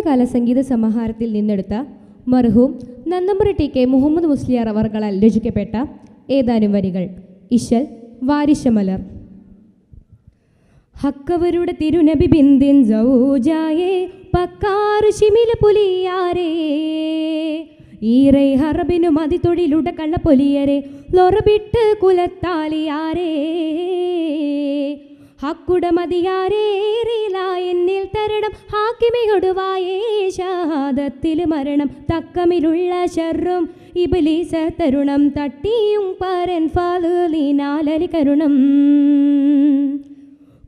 പഴയകാല സംഗീത സമാഹാരത്തിൽ നിന്നെടുത്ത മർഹൂം നന്നമ്പുര ടി കെ മുഹമ്മദ് മുസ്ലിയാർ അവർകളാൽ രചിക്കപ്പെട്ട ഏതാനും വരികൾ. ഇശൽ വാരിശമലർ. ഹക്കവരുടെ തിരുനബി ബിന്ദിൻ സൗജായേ പക്കാറ് ശിമില പുലിയാരേ ഈറൈ ഹറബിനു മതി തൊഴിലുട കള്ള പൊലിയരെ ലൊറബിട്ട് കുലത്താലിയാരേ ഹക്കുട മതിയാരേറില എന്നിൽ തരണം ഹാക്കിമയൊടുവായേ ഷഹാദത്തിൽ മരണം തക്കമിലുള്ള ശർറും ഇബ്ലീസ തരുണം തട്ടിയും പരൻ ഫാലിനാലലി കരുണം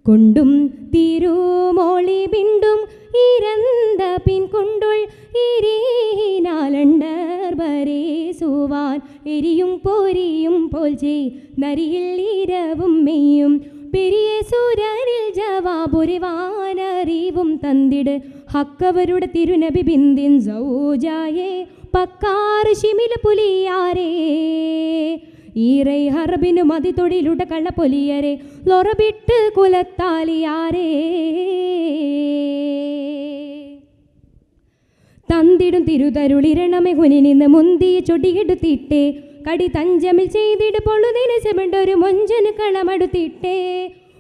കൊണ്ടും തിരുമോളി ബിണ്ടും ഇരന്ത പിൻ കൊണ്ടുൾ ഇരീനാലണ്ടർ വരേസുവാൻ എരിയും പോരിയും പോൽ ചെയ് നരിയിൽ ഇരവും മെയ്യും പെരിയ സൂരനിൽ ജവാബുരിവാനറിവും തന്നിട് ഹക്കവരുടെ തിരുനബി ബിന്ദിൻ സൗജായേ പക്കാറ് ശിമില പുലിയാരേ ഈറൈ ഹർബിനു മതി തൊഴിലുട കള്ള പൊലിയരെ ലൊറബിട്ട് കുലത്താലിയാരേ തന്തിടും തിരുതരുളിരണമെ ഹുനി നിന്ന് മുന്തിയ ചൊടിയെടുത്തിട്ടേ കടി തഞ്ചമിൽ ചെയ്തിട് പൊള്ളുതിന് ചെമണ്ടൊരു മൊഞ്ചന് കളമടുത്തിട്ടേ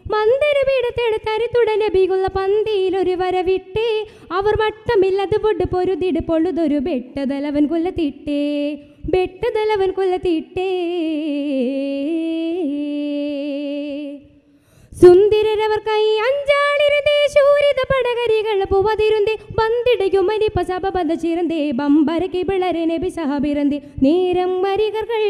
മന്ദിര പീഠത്തെടുത്തരിത്തുടനെ ബികുള്ള പന്തിയിലൊരു വരവിട്ടേ അവർ വട്ടമില്ലത് പൊട്ട് പൊരുതിട് പൊള്ളുതൊരു ബെട്ടതലവൻ കൊല്ലത്തിട്ടേ ബെട്ടതലവൻ കൊല്ലത്തിട്ടേ സുന്ദരരവർ കൈ അഞ്ചാളിരുതേ ശൂരിത പടകരികൾ പൂവതിരുന്തേ ബന്തിടയുമരിപ്പ സഭ ബന്ധ ചിരന്തേ ബമ്പരക്ക് പിളരെ നബി സഹബിരന്തേ നേരം വരികകൾ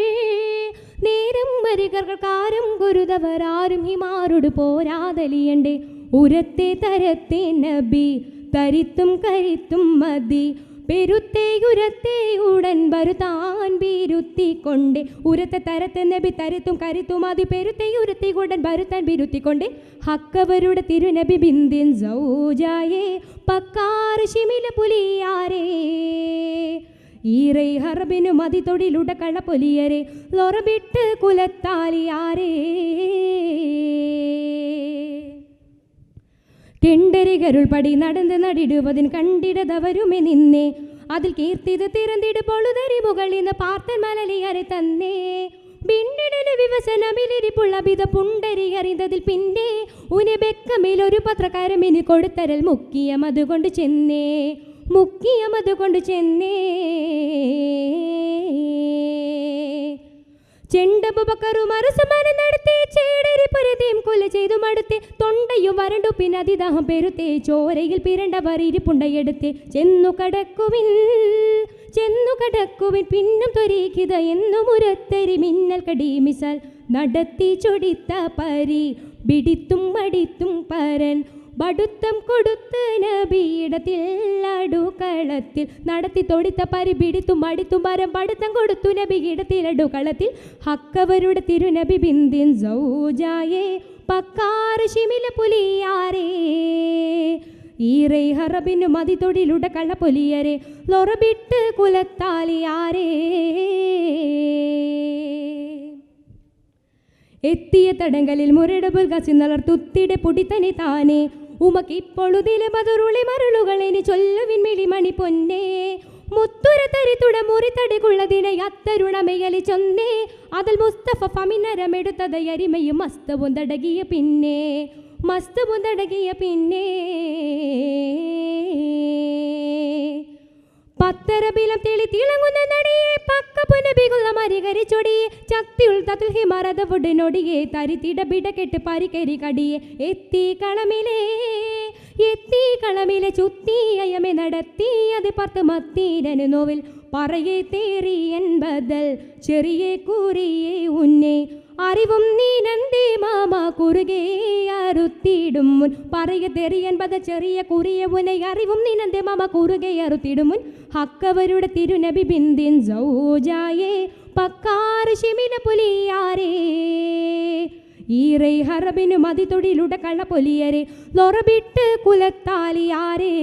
കാരം ഗുരുതവർ ആരും ഹിമാരോട് പോരാതലിയണ്ടേ ഉരത്തെ തരത്തെ നബി തരിത്തും കരിത്തും മതി പെരുത്തേ ഉരത്തേ ഉടൻ വരുത്താൻ ബിരുത്തിക്കൊണ്ടേ ഉരത്തെ തരത്തെ നബി തരിത്തും കരുത്തും മതി പെരുത്തേ ഉരത്തി ഉടൻ വരുത്താൻ ബിരുത്തിക്കൊണ്ടേ ഹക്കവരുടെ തിരുനബി ബിന്ദിൻ സൗജായേ പക്കാറ് ശിമില പുലിയാരേ ഈറൈ ഹർബിനു മതി തൊഴിലുട കള്ള പൊലിയരെ ലൊറബിട്ട് കുലത്താലിയാരേ കെണ്ടരികരുൾ പടി നടന്ന് നടിടുവതിൻ കണ്ടിടതവരുമെ നിന്നേ അതിൽ കീർത്തിത് തിരന്തിട് പൊളുതരി മുകളിന്ന് പാർത്തൻ മലലിയരെ തന്നേ ബിണ്ടിടന് വിവസനമിലിരിപ്പുള്ള വിധ പുണ്ടരി അറിന്തതിൽ പിന്നെ ഉനെ ബെക്കമിലൊരു പത്രക്കാരമിന് കൊടുത്തരൽ മുക്കിയമതുകൊണ്ട് ചെന്നേ ചെണ്ടബുബക്കറും അരസമാനം നടത്തി ചേടരി പരുതേം കൊല ചെയ്തു മടുത്തെ തൊണ്ടയും വരണ്ടു പിന്നതിദാഹം പെരുത്തേ ചോരയിൽ പിരണ്ടവർ ഇരിപ്പുണ്ടയെടുത്തെ ചെന്നു കടക്കുവിൻ പിന്നും തൊരീക്കിത എന്നും ഉരത്തരി മിന്നൽ കടീമിസാൽ നടത്തി ചൊടിത്ത പരി പിടിത്തും മടിത്തും പരൻ ബടുത്തം കൊടുത്ത് നബിയിടത്തിൽ അടുക്കളത്തിൽ നടത്തി തൊടിത്ത പരി പിടിത്തും മടിത്തും പരം പടുത്തം കൊടുത്തു നബിയിടത്തിൽ അടുക്കളത്തിൽ ഹക്കവരുടെ തിരുനബി ബിന്ദിൻ സൗജായേ പക്കാറ് ശിമില പുലിയാരേ ഈറൈ ഹറബിനു മതി തൊഴിലുട കള്ള പൊലിയരെ ലൊറബിട്ട് കുലത്താലിയാരേ എത്തിയ തടങ്കലിൽ മുരടബുൽ കസിന്നളർ തുത്തിടെ പൊടിത്തനി താനേ ഉമക്കിപ്പൊഴുതിലെ ബതുരുളി മരുളുകളെനി ചൊല്ലുവിൻ മിളിമണി പൊന്നേ മുത്തുര തരിത്തുട മുറിത്തടികുള്ളതിനെ അത്തരുണമയലി ചൊന്നേ അതിൽ മുസ്തഫ ഫമിനരമെടുത്തത് അരിമയും മസ്തവും തടകിയ പിന്നെ പത്തരബിലം തെളി തിളങ്ങുന്ന നടിയെ പക്കപ്പുനബികുള്ള മരികരി ചൊടിയെ ചത്തിയുൾ തത്തിൽ ഹിമറതവുടനൊടിയെ തരിത്തിട ബിട കെട്ട് പരിക്കരി കടിയെ എത്തി കളമിലെ ചുത്തിയയമെ നടത്തി അത് പത്ത് മത്തീരന് നോവിൽ പറയെ തേറി എൻപതൽ ചെറിയ കൂറിയെ ഉന്നെ അറിവും നീ നന്ദി മാമ കുറുകെ അറുത്തിടും മുൻ പറയ തെറിയൻപത ചെറിയ കുറിയ ഉനെ അറിവും നീ നന്ദി മാമ കുറുകെ അറുത്തിടും മുൻ ഹക്കവരുടെ തിരുനബി ബിന്ദിൻ സൗജായേ പക്കാറ് ശിമില പുലിയാരേ ഈറൈ ഹറബിനു മതി തൊഴിലുട കള്ള പൊലിയരെ ലൊറബിട്ട് കുലത്താലിയാരേ